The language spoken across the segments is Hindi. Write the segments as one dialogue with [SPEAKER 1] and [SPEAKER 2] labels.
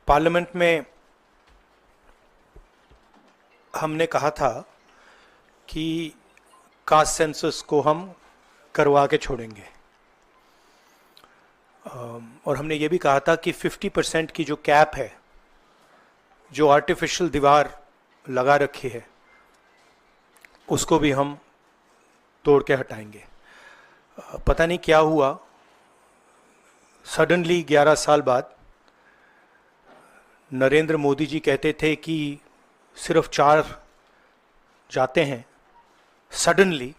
[SPEAKER 1] पार्लियामेंट में हमने कहा था कि कास्ट सेंसस को हम करवा के छोड़ेंगे, और हमने ये भी कहा था कि 50% की जो कैप है, जो आर्टिफिशियल दीवार लगा रखी है, उसको भी हम तोड़ के हटाएंगे। पता नहीं क्या हुआ, सडनली 11 साल बाद नरेंद्र मोदी जी कहते थे कि सिर्फ 4 जाते हैं, सडनली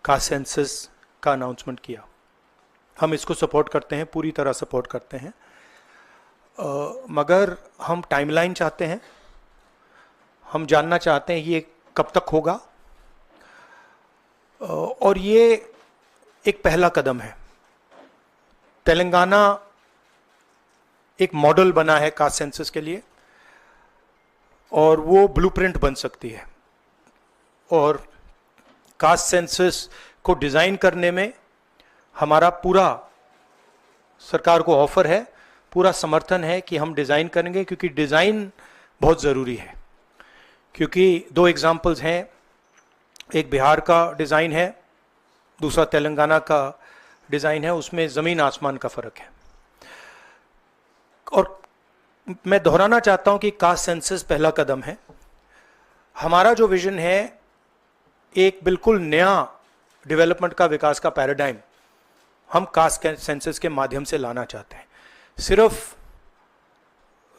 [SPEAKER 1] कास्ट सेंसस का अनाउंसमेंट किया। हम इसको सपोर्ट करते हैं, पूरी तरह सपोर्ट करते हैं, मगर हम टाइमलाइन चाहते हैं। हम जानना चाहते हैं ये कब तक होगा, और ये एक पहला कदम है। तेलंगाना एक मॉडल बना है कास्ट सेंसस के लिए, और वो ब्लूप्रिंट बन सकती है। और कास्ट सेंसस को डिज़ाइन करने में हमारा पूरा सरकार को ऑफर है, पूरा समर्थन है कि हम डिज़ाइन करेंगे, क्योंकि डिज़ाइन बहुत ज़रूरी है। क्योंकि 2 एग्जाम्पल्स हैं, एक बिहार का डिज़ाइन है, दूसरा तेलंगाना का डिज़ाइन है, उसमें ज़मीन आसमान का फ़र्क है। और मैं दोहराना चाहता हूं कि कास्ट सेंसस पहला कदम है। हमारा जो विजन है, एक बिल्कुल नया डेवलपमेंट का, विकास का पैराडाइम हम कास्ट सेंसस के माध्यम से लाना चाहते हैं। सिर्फ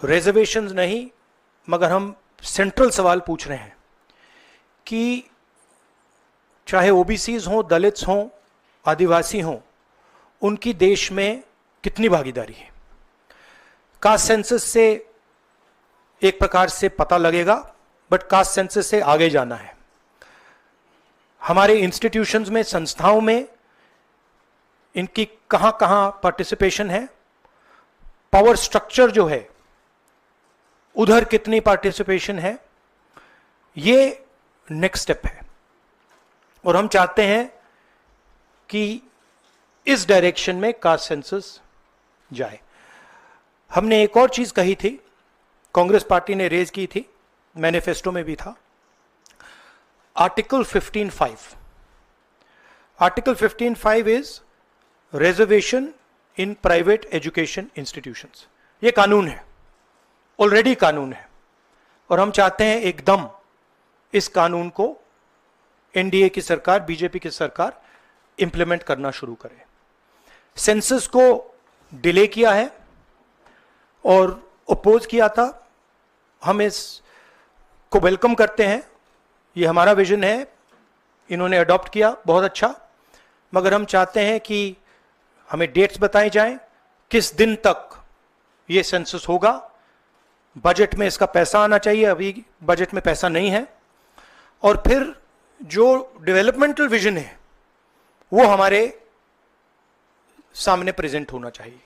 [SPEAKER 1] रिजर्वेशंस नहीं, मगर हम सेंट्रल सवाल पूछ रहे हैं कि चाहे ओबीसीज हों, दलित्स हों, आदिवासी हों, उनकी देश में कितनी भागीदारी है। कास्ट सेंसस से एक प्रकार से पता लगेगा, बट कास्ट सेंसस से आगे जाना है। हमारे इंस्टीट्यूशंस में, संस्थाओं में इनकी कहां कहां पार्टिसिपेशन है, पावर स्ट्रक्चर जो है उधर कितनी पार्टिसिपेशन है, ये नेक्स्ट स्टेप है। और हम चाहते हैं कि इस डायरेक्शन में कास्ट सेंसस जाए। हमने एक और चीज कही थी, कांग्रेस पार्टी ने रेज की थी, मैनिफेस्टो में भी था, article 15(5). Article 15(5) is reservation in private education institutions. ये कानून है, ऑलरेडी कानून है, और हम चाहते हैं एकदम इस कानून को एनडीए की सरकार, बीजेपी की सरकार इंप्लीमेंट करना शुरू करे। सेंसस को डिले किया है और अपोज किया था, हम इसको वेलकम करते हैं, ये हमारा विजन है, इन्होंने अडॉप्ट किया, बहुत अच्छा। मगर हम चाहते हैं कि हमें डेट्स बताई जाएं, किस दिन तक ये सेंसस होगा, बजट में इसका पैसा आना चाहिए, अभी बजट में पैसा नहीं है, और फिर जो डेवलपमेंटल विजन है वो हमारे सामने प्रेजेंट होना चाहिए।